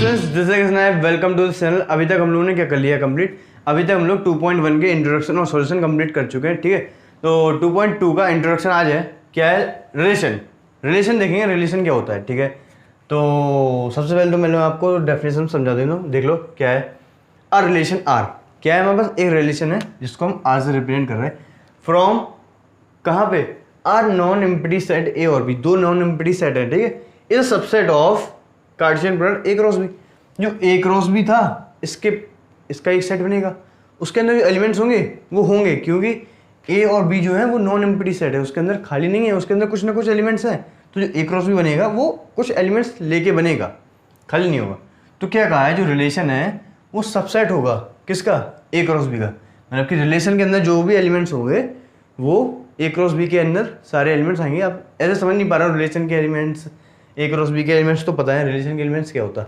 Students, this is Snap, welcome to the channel. अभी तक हम लोगों ने क्या कर लिया कंप्लीट। अभी तक हम लोग 2.1 के इंट्रोडक्शन और सॉल्यूशन कंप्लीट कर चुके हैं, ठीक है। तो 2.2 का इंट्रोडक्शन आज है, क्या है, रिलेशन देखेंगे, रिलेशन क्या होता है, ठीक है। तो सबसे पहले तो मैं आपको डेफिनेशन समझा देता हूँ, देख लो क्या है। अ रिलेशन आर क्या है, हमारे पास एक रिलेशन है जिसको हम आर से रिप्रेजेंट कर रहे हैं। फ्रॉम कहाँ पे, are non empty set A और बी, दो नॉन एम्प्टी सेट है, ठीक है। Is subset of Cartesian product A cross B. जो ए क्रॉस बी था, इसका एक सेट बनेगा, उसके अंदर जो एलिमेंट्स होंगे वो होंगे, क्योंकि ए और बी जो है वो नॉन एम्प्टी सेट है, उसके अंदर खाली नहीं है, उसके अंदर कुछ ना कुछ एलिमेंट्स हैं। तो जो ए क्रॉस बी बनेगा वो कुछ एलिमेंट्स लेके बनेगा, खाली नहीं होगा। तो क्या कहा है, जो रिलेशन है वो सबसेट होगा किसका, ए क्रॉस बी का। मतलब कि रिलेशन के अंदर जो भी एलिमेंट्स होंगे वो ए क्रॉस बी के अंदर सारे एलिमेंट्स आएंगे। आप ऐसे समझ नहीं पा रहे हो रिलेशन के एलिमेंट्स, ए क्रॉस बी के एलिमेंट्स तो पता है, रिलेशन के एलिमेंट्स क्या होता है,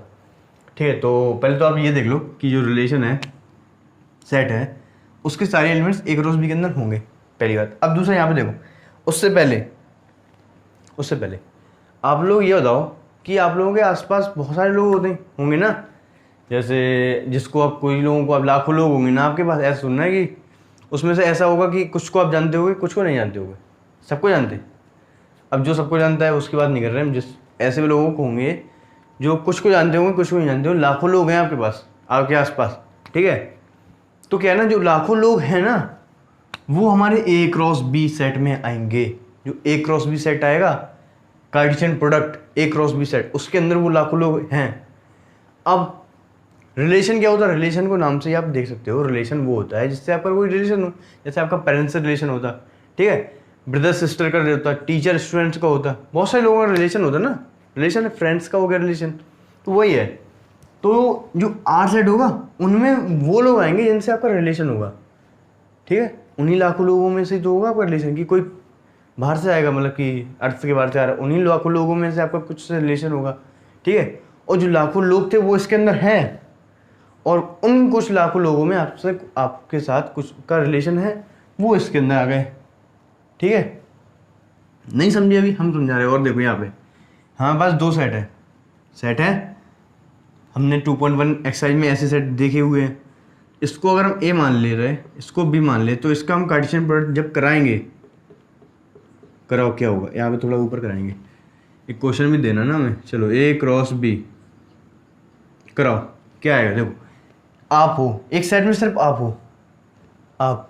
ठीक है। तो पहले तो आप ये देख लो कि जो रिलेशन है, सेट है, उसके सारे एलिमेंट्स ए क्रॉस बी के अंदर होंगे, पहली बात। अब दूसरा यहाँ पे देखो, उससे पहले आप लोग ये बताओ कि आप लोगों के आसपास बहुत सारे लोग होंगे ना। जैसे जिसको आप, कोई लोगों को आप, लाखों लोग होंगे ना आपके पास, ऐसा सुनना है कि उसमें से ऐसा होगा कि कुछ को आप जानते होगे, कुछ को नहीं जानते होगे, सबको जानते। अब जो सबको जानता है उसकी बात नहीं कर रहे हम, जिस ऐसे भी लोगों को होंगे जो कुछ को जानते होंगे, कुछ को नहीं जानते हो। लाखों लोग हैं आपके पास, आपके आसपास, ठीक है। तो क्या है ना, जो लाखों लोग हैं ना, वो हमारे ए क्रॉस बी सेट में आएंगे। जो ए क्रॉस बी सेट आएगा, Cartesian product A cross B set, उसके अंदर वो लाखों लोग हैं। अब रिलेशन क्या होता है, रिलेशन को नाम से ही आप देख सकते हो। रिलेशन वो होता है जिससे आपका कोई रिलेशन हो, जैसे आपका पेरेंट्स से रिलेशन होता है, ठीक है, ब्रदर सिस्टर का होता है, टीचर स्टूडेंट्स का होता है, बहुत सारे लोगों का रिलेशन होता है ना। रिलेशन है, फ्रेंड्स का हो गया रिलेशन, तो वही है। तो जो आर सेट होगा उनमें वो लोग आएंगे जिनसे आपका रिलेशन होगा, ठीक है। उन्हीं लाखों लोगों में से तो होगा आपका रिलेशन, कि कोई बाहर से आएगा, मतलब कि अर्थ के बाहर से आ रहा है, उन्हीं लाखों लोगों में से आपका कुछ से रिलेशन होगा, ठीक है। और जो लाखों लोग थे वो इसके अंदर हैं, और उन कुछ लाखों लोगों में आपसे, आपके साथ कुछ का रिलेशन है, वो इसके अंदर आ गए, ठीक है। नहीं समझे अभी, हम समझा रहे हैं। और देखो यहाँ पे हमारे पास दो सेट है, हमने 2.1 एक्सरसाइज में ऐसे सेट देखे हुए हैं। इसको अगर हम ए मान ले रहे, इसको बी मान ले, तो इसका हम कार्टेशियन प्रोडक्ट जब कराएंगे, कराओ क्या होगा, यहाँ पे थोड़ा ऊपर कराएंगे, एक क्वेश्चन भी देना ना हमें। चलो, ए क्रॉस बी कराओ, क्या आएगा, देखो आप हो, एक साइड में सिर्फ आप हो, आप,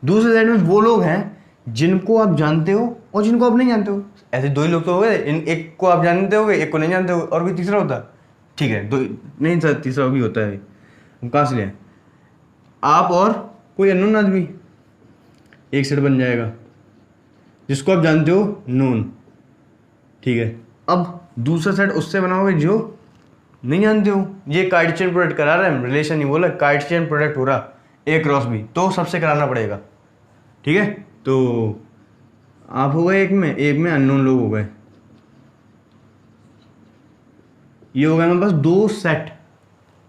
दूसरे साइड में वो लोग हैं जिनको आप जानते हो और जिनको आप नहीं जानते हो। ऐसे दो ही लोग तो हो गए, इन एक को आप जानते होगे, एक को नहीं जानते हो, और कोई तीसरा होता है, ठीक है, दो नहीं सर, तीसरा भी होता है, हम कहाँ से लें, आप और कोई अननोन आदमी, एक सेट बन जाएगा जिसको आप जानते हो, नोन, ठीक है। अब दूसरा सेट उससे बनाओगे जो नहीं जानते हो। ये कार्टेशियन प्रोडक्ट करा रहे हैं, रिलेशन नहीं बोला, कार्टेशियन प्रोडक्ट हो रहा ए क्रॉस बी, तो सबसे कराना पड़ेगा, ठीक है। तो आप हो गए एक में अननोन लोग हो गए, ये हो गया हमारे पास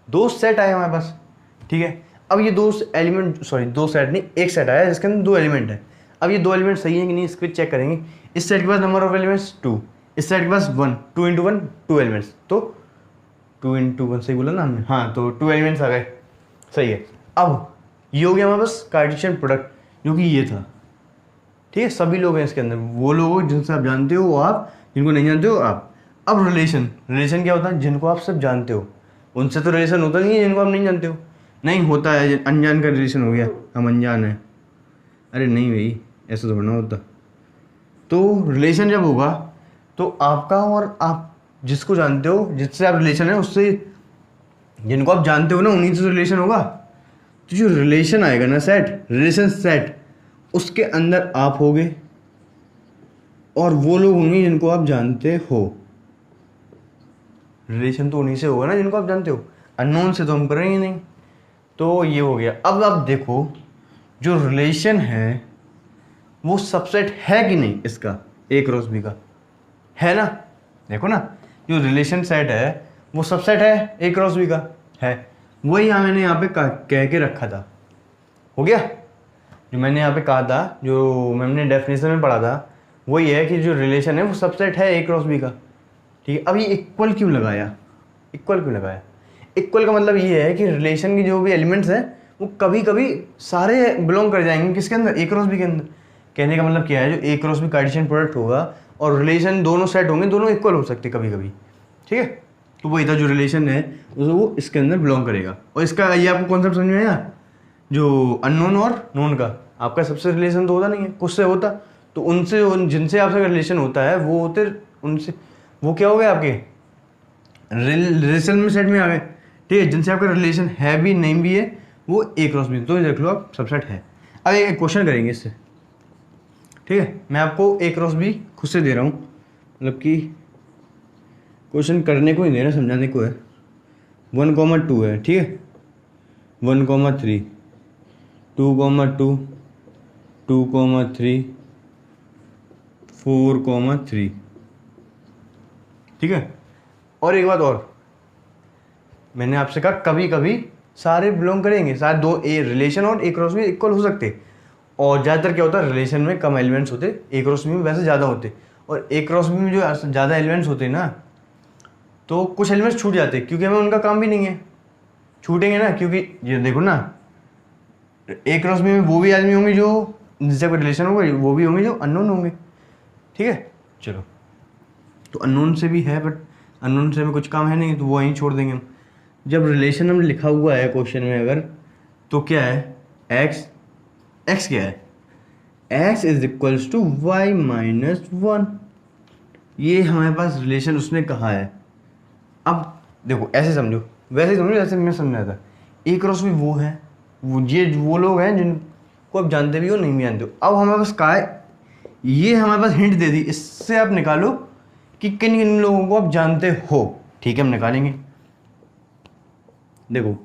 दो सेट आए हमारे पास, ठीक है। अब ये दो सेट नहीं, एक सेट आया जिसके अंदर दो एलिमेंट है। अब ये दो एलिमेंट सही है कि नहीं, इसको चेक करेंगे। इस सेट के पास नंबर ऑफ एलिमेंट्स 2, इस सेट के पास 1, 2 × 1 2 एलिमेंट्स, तो 2 × 1 सही बोला ना हमने, हाँ, तो 2 एलिमेंट्स आ गए, सही है। अब ये हो गया हमारे पास कार्टेशियन प्रोडक्ट, जो कि ये था, ठीक है। सभी लोग हैं इसके अंदर, वो लोग जिनसे आप जानते हो आप, जिनको नहीं जानते हो आप। अब रिलेशन क्या होता है, जिनको आप सब जानते हो उनसे तो रिलेशन होता नहीं है, जिनको आप नहीं जानते हो नहीं होता है। अनजान का रिलेशन हो गया, हम अनजान हैं, अरे नहीं भाई, ऐसा थोड़ा ना होता। तो रिलेशन जब होगा तो आपका और आप जिसको जानते हो, जिससे आप रिलेशन है, उससे जिनको आप जानते हो ना, उन्हीं से रिलेशन होगा। तो जो रिलेशन आएगा ना, रिलेशन सेट, उसके अंदर आप होगे और वो लोग होंगे जिनको आप जानते हो। रिलेशन तो उन्हीं से होगा ना जिनको आप जानते हो, अननोन से तो हम करेंगे नहीं। तो ये हो गया। अब आप देखो, जो रिलेशन है वो सबसेट है कि नहीं, इसका ए क्रॉस बी का है ना। देखो ना, जो रिलेशन सेट है वो सबसेट है ए क्रॉस बी का है। वही मैंने यहाँ पे कह के रखा था, हो गया। जो मैंने यहाँ पे कहा था, जो मैंने डेफिनेशन में पढ़ा था, वही है कि जो रिलेशन है वो सबसेट है ए क्रॉस बी का, ठीक है। अब ये इक्वल क्यों लगाया, इक्वल क्यों लगाया? इक्वल का मतलब ये है कि रिलेशन की जो भी एलिमेंट्स हैं वो कभी कभी सारे बिलोंग कर जाएंगे किसके अंदर, ए क्रॉस बी के अंदर। कहने का मतलब क्या है, जो A cross B Cartesian product होगा और रिलेशन दोनों सेट होंगे, दोनों इक्वल हो सकते कभी कभी, ठीक है। तो वही था जो रिलेशन है वो इसके अंदर बिलोंग करेगा। और इसका ये आपको कॉन्सेप्ट समझ में आया, जो अननोन और नोन का आपका सबसे रिलेशन तो होता नहीं है, कुछ से होता, तो उनसे जिनसे आपका रिलेशन होता है वो होते उनसे, वो क्या हो गए आपके रिलेशन में सेट में आ गए, ठीक है। जिनसे आपका रिलेशन है भी नहीं भी है वो ए क्रॉस बी, तो देख लो आप सबसेट है। अब एक क्वेश्चन करेंगे इससे, ठीक है। मैं आपको ए क्रॉस बी खुद से दे रहा हूँ, मतलब कि क्वेश्चन करने को ही दे रहा, समझाने को है। 1,2 है, ठीक है। 1,3, 2,2, 2,3, 4,3, ठीक है। और एक बात और, मैंने आपसे कहा कभी कभी सारे बिलोंग करेंगे, सारे दो ए रिलेशन और ए क्रॉस बी इक्वल हो सकते, और ज़्यादातर क्या होता है रिलेशन में कम एलिमेंट्स होते, ए क्रॉस बी में वैसे ज़्यादा होते, और ए क्रॉस बी में जो ज़्यादा एलिमेंट्स होते हैं ना, तो कुछ एलिमेंट्स छूट जाते हैं क्योंकि हमें उनका काम भी नहीं है, छूटेंगे ना, क्योंकि ये देखो ना ए क्रॉस बी में वो भी आदमी होंगे जो जिससे कोई रिलेशन होगा, वो भी होंगे जो अननोन होंगे, ठीक है। चलो, तो अननोन से भी है बट अननोन से हमें कुछ काम है नहीं, तो वो वहीं छोड़ देंगे हम। जब रिलेशन हम लिखा हुआ है क्वेश्चन में अगर, तो क्या है एक्स क्या है, x is equals to y minus 1, ये हमारे पास रिलेशन उसने कहा है। अब देखो ऐसे समझो, वैसे ही समझो जैसे मैं समझा था, ए क्रॉस भी वो है, वो लोग हैं जिनको आप जानते भी हो नहीं भी जानते हो। अब हमारे पास कहा है, ये हमारे पास हिंट दे दी, इससे आप निकालो कि किन किन लोगों को आप जानते हो, ठीक है। हम निकालेंगे, देखो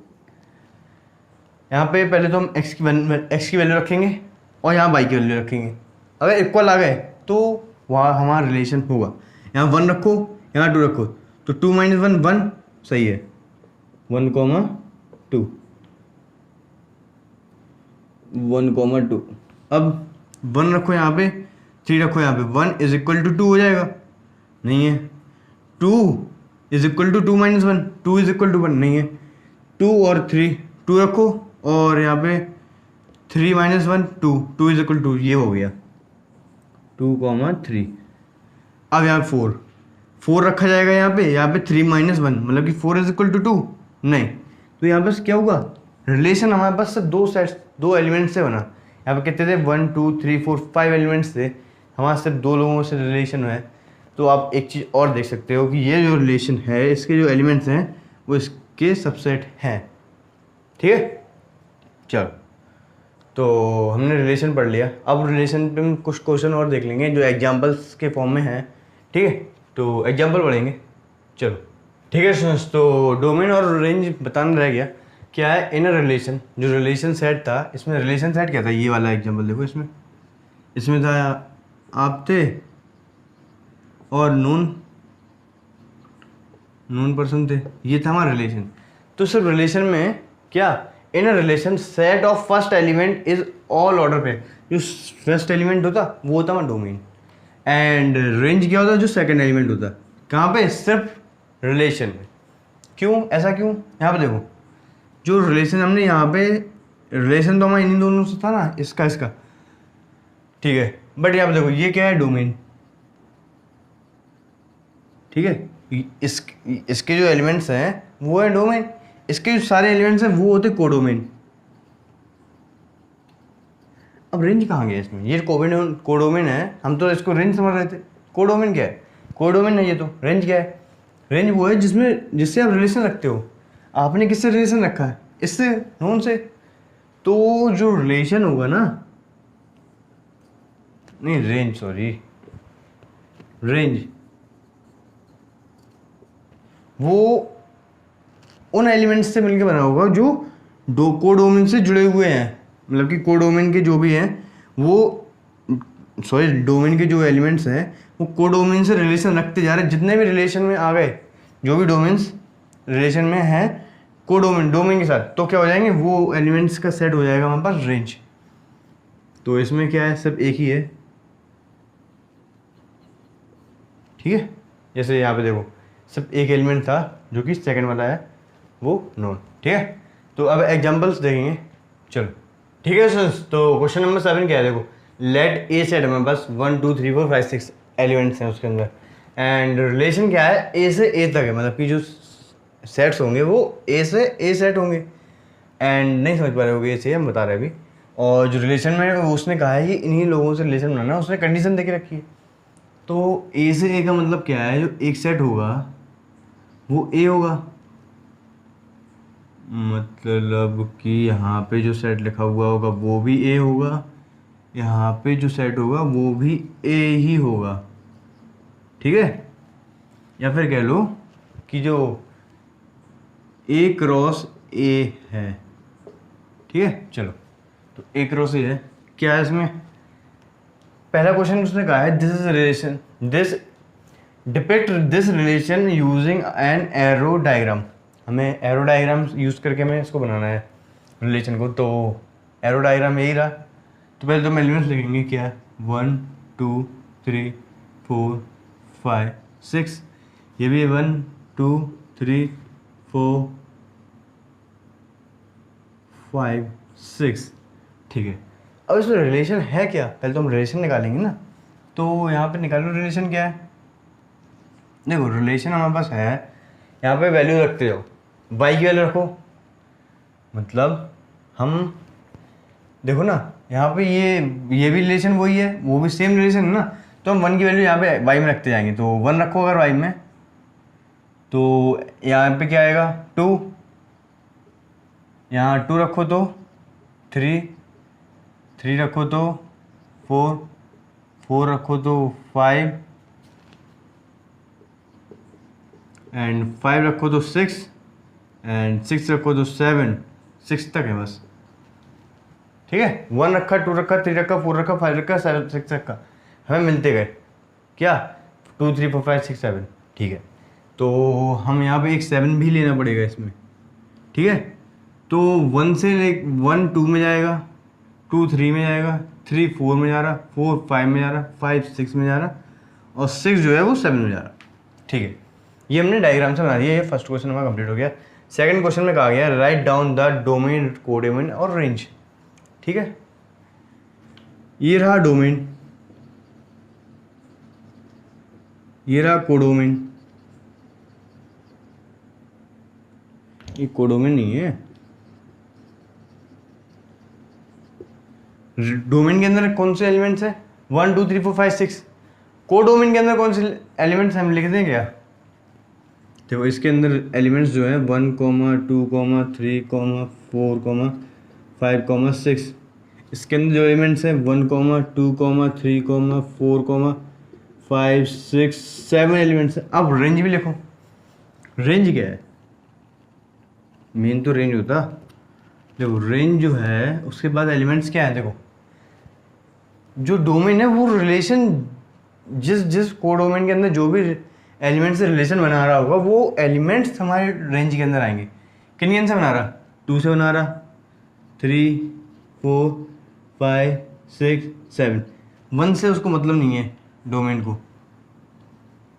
यहाँ पे पहले तो हम x की वैल्यू रखेंगे और यहाँ y की वैल्यू रखेंगे। अगर इक्वल आ गए तो वहाँ हमारा रिलेशन होगा। यहाँ 1 रखो, यहाँ 2 रखो, तो 2 - 1 1 सही है, 1,2 1,2। अब 1 रखो यहाँ पे, 3 रखो यहाँ पे, 1 इज इक्वल टू 2 हो जाएगा, नहीं है। 2 is equal to 2 - 1, 2 is equal to 1 नहीं है। 2 और 3, 2 रखो और यहाँ पे 3 - 1 2, 2 इज इक्वल टू, ये हो गया 2,3। अब यहाँ 4 रखा जाएगा यहाँ पे 3 - 1 मतलब कि 4 इज इक्वल टू 2 नहीं, तो यहाँ पर क्या होगा, रिलेशन हमारे पास सिर्फ दो एलिमेंट्स से बना। यहाँ पे कितने थे, 1 2 3 4 5 एलिमेंट्स थे, हमारे सिर्फ 2 लोगों से रिलेशन है। तो आप एक चीज़ और देख सकते हो कि ये जो रिलेशन है, इसके जो एलिमेंट्स हैं वो इसके सबसेट हैं, ठीक है। चलो, तो हमने रिलेशन पढ़ लिया। अब रिलेशन पे हम कुछ क्वेश्चन और देख लेंगे जो एग्जांपल्स के फॉर्म में हैं, ठीक है। तो एग्जांपल पढ़ेंगे, चलो ठीक है स्टूडेंट्स। तो डोमेन और रेंज बताना रह गया, क्या है इन रिलेशन, जो रिलेशन सेट था, इसमें रिलेशन सेट क्या था, ये वाला एग्जांपल देखो, इसमें था आप थे और नोन पर्सन थे, ये था हमारा रिलेशन। तो सिर्फ रिलेशन में क्या, in relation set of first element is all order पे, जो फर्स्ट एलिमेंट होता वो होता हमारा डोमेन, एंड रेंज क्या होता जो सेकंड एलिमेंट होता, कहाँ पे, सिर्फ रिलेशन में। क्यों, ऐसा क्यों, यहाँ पे देखो, जो रिलेशन हमने यहाँ पे, रिलेशन तो हमारा इन्हीं दोनों से था ना, इसका ठीक है, बट यहाँ पे देखो ये क्या है, डोमेन, ठीक है। इसके जो एलिमेंट्स हैं वो है डोमेन, इसके जो सारे एलिमेंट्स हैं वो होते कोडोमेन। अब रेंज कहाँ गया इसमें, ये कोडोमेन है, हम तो इसको रेंज समझ रहे थे। कोडोमेन क्या है, कोडोमेन है ये, तो रेंज क्या है, रेंज वो है जिससे आप रिलेशन रखते हो। आपने किससे रिलेशन रखा है, इससे, नोन से, तो जो रिलेशन होगा ना, नहीं रेंज, सॉरी रेंज, वो उन एलिमेंट्स से मिलकर बना होगा जो कोडोमेन से जुड़े हुए हैं, मतलब कि कोडोमेन के जो भी हैं वो, सॉरी डोमेन के जो एलिमेंट्स हैं वो कोडोमेन से रिलेशन रखते जा रहे हैं। जितने भी रिलेशन में आ गए, जो भी डोमेन्स रिलेशन में हैं डोमेन के साथ, तो क्या हो जाएंगे, वो एलिमेंट्स का सेट हो जाएगा हमारे पास रेंज। तो इसमें क्या है, सिर्फ एक ही है, ठीक है। जैसे यहाँ पे देखो, सिर्फ एक एलिमेंट था जो कि सेकंड वाला है वो नॉन। ठीक है, तो अब एग्जांपल्स देखेंगे। चलो ठीक है सर, तो क्वेश्चन नंबर 7 क्या है, देखो लेट ए सेट में बस 1 2 3 4 5 6 एलिमेंट्स हैं उसके अंदर, एंड रिलेशन क्या है, ए से ए तक है, मतलब कि जो सेट्स होंगे वो ए से ए सेट होंगे। एंड नहीं समझ पा रहे होगे ऐसे हम बता रहे हैं अभी। और जो रिलेशन में उसने कहा है कि इन्हीं लोगों से रिलेशन बनाना, उसने कंडीशन दे के रखी है। तो ए से ए का मतलब क्या है, जो एक सेट होगा वो ए होगा, मतलब कि यहाँ पे जो सेट लिखा हुआ होगा वो भी ए होगा, यहाँ पे जो सेट होगा वो भी ए ही होगा। ठीक है, या फिर कह लो कि जो ए क्रॉस ए है। ठीक है, चलो तो ए क्रॉस ए है, क्या है इसमें, पहला क्वेश्चन उसने कहा है this is relation, this depict this relation using an arrow diagram. हमें एरो डायग्राम यूज करके हमें इसको बनाना है रिलेशन को। तो एरो डायग्राम यही रहा। तो पहले तो हम एलिमेंट्स लिखेंगे, क्या है 1 2 3 4 5 6, ये भी 1 2 3 4 5 6। ठीक है, अब इसमें रिलेशन है क्या, पहले तो हम रिलेशन निकालेंगे ना। तो यहाँ पे निकालो रिलेशन क्या है, देखो रिलेशन हमारे पास है, यहाँ पे वैल्यू रखते जाओ, y की वैल्यू रखो, मतलब हम देखो ना यहाँ पे ये भी रिलेशन वही है, वो भी सेम रिलेशन है ना, तो हम 1 की वैल्यू यहाँ पे y में रखते जाएंगे। तो 1 रखो अगर y में, तो यहाँ पे क्या आएगा 2, यहाँ 2 रखो तो 3, 3 रखो तो 4, 4 रखो तो 5, एंड 5 रखो तो 6, एंड 6 रखो तो 7, 6 तक है बस। ठीक है, 1 रखा 2 रखा 3 रखा 4 रखा 5 रखा 7 6 रखा, हमें मिलते गए क्या 2 3 4 5 6 7। ठीक है, तो हम यहाँ पे एक 7 भी लेना पड़ेगा इसमें। ठीक है, तो 1 से 1 2 में जाएगा, 2 3 में जाएगा, 3 4 में जा रहा, 4 5 में जा रहा, 5 6 में जा रहा, और 6 जो है वो 7 में जा रहा। ठीक है, ये हमने डायग्राम से बना दिया। ये फर्स्ट क्वेश्चन हमारा कंप्लीट हो गया। सेकंड क्वेश्चन में कहा गया write down the domain, codomain और रेंज। ठीक है, ये रहा डोमेन, ये रहा कोडोमेन, ये कोडोमेन नहीं है, डोमेन के अंदर कौन से एलिमेंट्स है 1 2 3 4 5 6, कोडोमेन के अंदर कौन से एलिमेंट्स हम लिख दें क्या, देखो इसके अंदर एलिमेंट्स जो है 1 2 3 4 5 6, इसके अंदर जो एलिमेंट्स हैं 1 2 3 4 5 6 7 एलिमेंट्स हैं। अब रेंज भी लिखो, रेंज क्या है, मेन तो रेंज होता, देखो रेंज जो है उसके बाद एलिमेंट्स क्या है, देखो जो डोमेन है वो रिलेशन जिस जिस कोडोमेन के अंदर जो भी एलिमेंट से रिलेशन बना रहा होगा वो एलिमेंट्स हमारे रेंज के अंदर आएंगे। किन से बना रहा, 2 से बना रहा, 3 4 5 6 7, 1 से उसको मतलब नहीं है डोमेन को,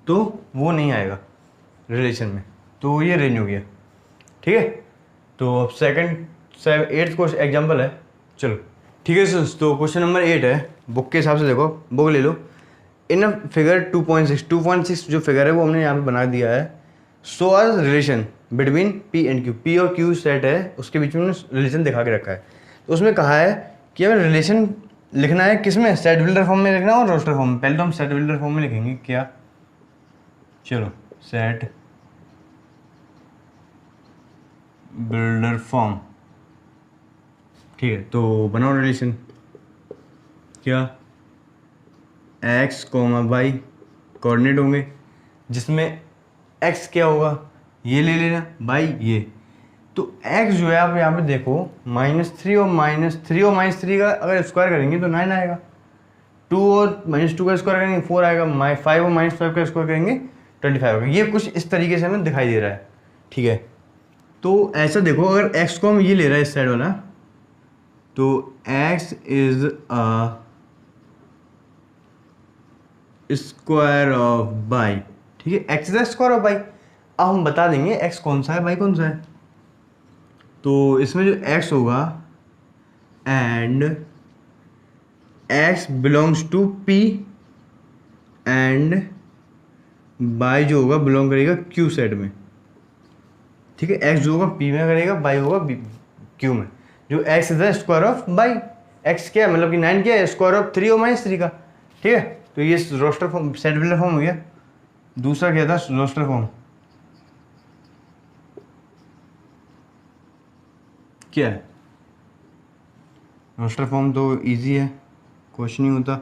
तो वो नहीं आएगा रिलेशन में, तो ये रेंज हो गया। ठीक है, तो अब सेकंड 8th क्वेश्चन एग्जाम्पल है। चलो ठीक है सर, तो क्वेश्चन नंबर 8 है, बुक के हिसाब से देखो, बुक ले लो। इन अ फिगर 2.6 जो फिगर है वो हमने यहाँ पे बना दिया है। सो आज relation between P and Q, P और क्यू सेट है, उसके बीच में रिलेशन दिखा के रखा है। तो उसमें कहा है कि हमें रिलेशन लिखना है किस में, सेट बिल्डर फॉर्म में लिखना है और रोस्टर फॉर्म में। पहले तो हम सेट बिल्डर फॉर्म में लिखेंगे, क्या, चलो सेट बिल्डर फॉर्म। ठीक है, तो बनाओ रिलेशन, क्या x, y कोऑर्डिनेट होंगे, जिसमें x क्या होगा ये ले लेना, y ये। तो x जो है आप यहाँ पे देखो -3 और -3 का अगर स्क्वायर करेंगे तो 9 आएगा, 2 और -2 का स्क्वायर करेंगे 4 आएगा, 5 और -5 का स्क्वायर करेंगे 25 आएगा। ये कुछ इस तरीके से हमें दिखाई दे रहा है। ठीक है, तो ऐसा देखो अगर x को हम ये ले रहा है इस साइड वाला, तो x is a square of y। ठीक है, x is square of y, अब हम बता देंगे एक्स कौन सा है वाई कौन सा है। तो इसमें जो एक्स होगा and x belongs to P and by जो होगा बिलोंग करेगा क्यू सेट में, ठीक है। एक्स जो होगा पी में करेगा, बाई होगा क्यू में। जो x is the square of by, x क्या है मतलब कि 9 क्या है, स्क्वायर ऑफ 3 और -3 का, ठीक है। तो ये roster form set builder form हो गया। दूसरा क्या था रोस्टर फॉर्म, क्या है रोस्टर फॉर्म, तो इजी है, कुछ नहीं होता।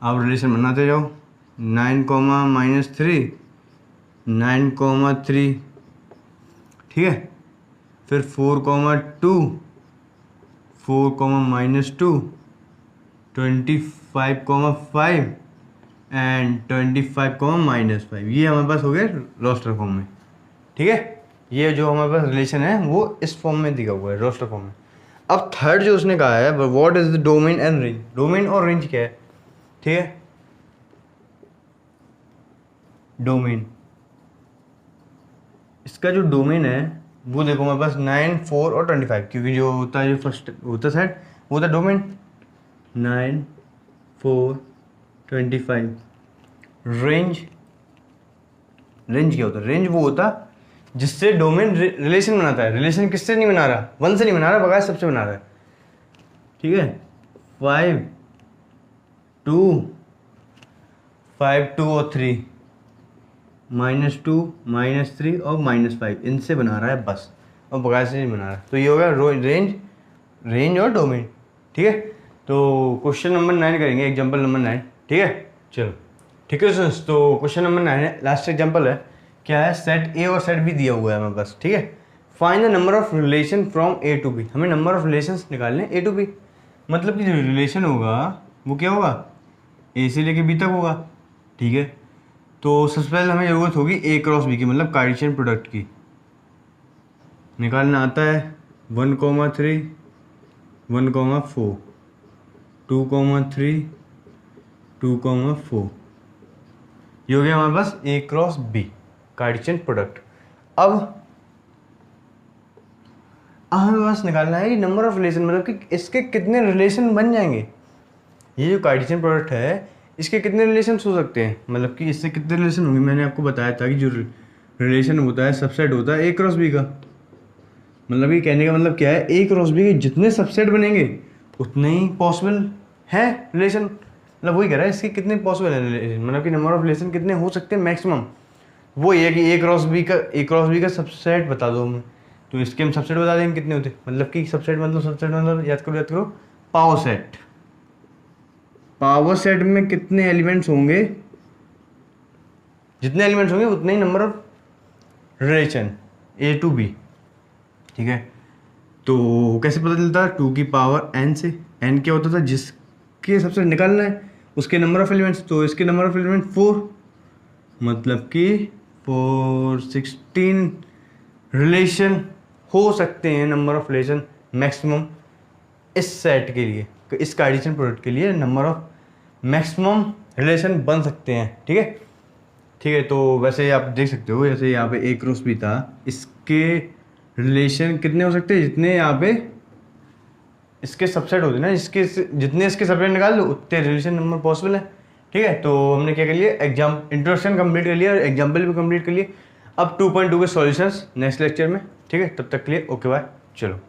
आप रिलेशन बनाते जाओ 9, -3 9, 3, ठीक है। फिर 4, 2 4, -2 25, 5 एंड 25, -5। ये हमारे पास हो गया रोस्टर फॉर्म में, ठीक है। ये जो हमारे पास रिलेशन है वो इस फॉर्म में दिया हुआ है रोस्टर फॉर्म में। अब थर्ड जो उसने कहा है what is the domain and range. Domain और रेंज क्या है, ठीक है। डोमेन, इसका जो डोमेन है वो देखो हमारे पास 9, 4 और 25, क्योंकि जो होता है जो फर्स्ट होता है सेट वो होता है डोमेन 9, 4, 25। रेंज, रेंज क्या होता है, रेंज वो होता जिससे डोमेन रिलेशन बनाता है। रिलेशन किससे नहीं बना रहा, 1 से नहीं बना रहा, बगैर सबसे बना रहा है, ठीक है। 5, 2, 5, 2 और 3, -2, -3 और -5, इनसे बना रहा है बस, और बगैर से नहीं बना रहा। तो ये हो गया रेंज, रेंज और डोमेन, ठीक है। तो क्वेश्चन नंबर 9 करेंगे, एग्जांपल नंबर 9, ठीक है। चलो ठीक है सर, तो क्वेश्चन नंबर 9 है, लास्ट एग्जांपल है, क्या है, सेट ए और सेट बी दिया हुआ है हमें बस, ठीक है। Find the number of relation from A to B. हमें नंबर ऑफ रिलेशंस निकालने ए टू बी, मतलब कि जो रिलेशन होगा वो क्या होगा, ए से लेके बी तक होगा, ठीक है। तो सबसे पहले हमें ज़रूरत होगी ए क्रॉस बी की, मतलब कार्टेशियन प्रोडक्ट की। निकालना आता है 1, 3, 1, 4, 2, 3, 2, 4। ये हो गया हमारे पास ए क्रॉस बी कार्टेशियन प्रोडक्ट। अब हमें बस निकालना है नंबर ऑफ रिलेशन, मतलब कि इसके कितने रिलेशन बन जाएंगे। ये जो कार्टेशियन प्रोडक्ट है इसके कितने रिलेशन हो सकते हैं, मतलब कि इससे कितने रिलेशन होंगे। मैंने आपको बताया था कि जो रिलेशन होता है सबसेट होता है ए क्रॉस बी का। मतलब ये कहने का मतलब क्या है, ए क्रॉस बी के जितने सबसेट बनेंगे उतने ही पॉसिबल है रिलेशन। मतलब वही कह रहा है इसके कितने पॉसिबल है रिलेशन, मतलब कि नंबर ऑफ रिलेशन कितने हो सकते हैं मैक्सिमम। वो ये है कि ए क्रॉस बी का सबसेट बता दो हमें, तो इसके हम सबसेट बता देंगे कितने होते, मतलब कि सबसेट मतलब याद करो पावर सेट। पावर सेट में कितने एलिमेंट्स होंगे, जितने एलिमेंट्स होंगे उतने ही number of relation A to B, ठीक है। तो कैसे पता चलता है, 2 की पावर n से। n क्या होता था, जिसके सबसे निकालना है उसके नंबर ऑफ एलिमेंट्स, तो इसके नंबर ऑफ एलिमेंट 4, मतलब कि 4, 16 रिलेशन हो सकते हैं, नंबर ऑफ रिलेशन मैक्सिमम इस सेट के लिए, इस कार्टेशियन प्रोडक्ट के लिए नंबर ऑफ मैक्सिमम रिलेशन बन सकते हैं, ठीक है। ठीक है, तो वैसे आप देख सकते हो जैसे यहाँ पे ए क्रॉस बी था, इसके रिलेशन कितने हो सकते हैं, जितने यहाँ पे इसके सबसेट होते हैं ना, इसके जितने इसके सबसेट निकाल दो उतने रिलेशन नंबर पॉसिबल है, ठीक है। तो हमने क्या कर लिया, एग्जाम इंट्रोडक्शन कंप्लीट कर लिया और एग्जाम्पल भी कंप्लीट कर लिए। अब 2.2 के सॉल्यूशंस नेक्स्ट लेक्चर में, ठीक है। तब तक के लिए ओके बाय, चलो।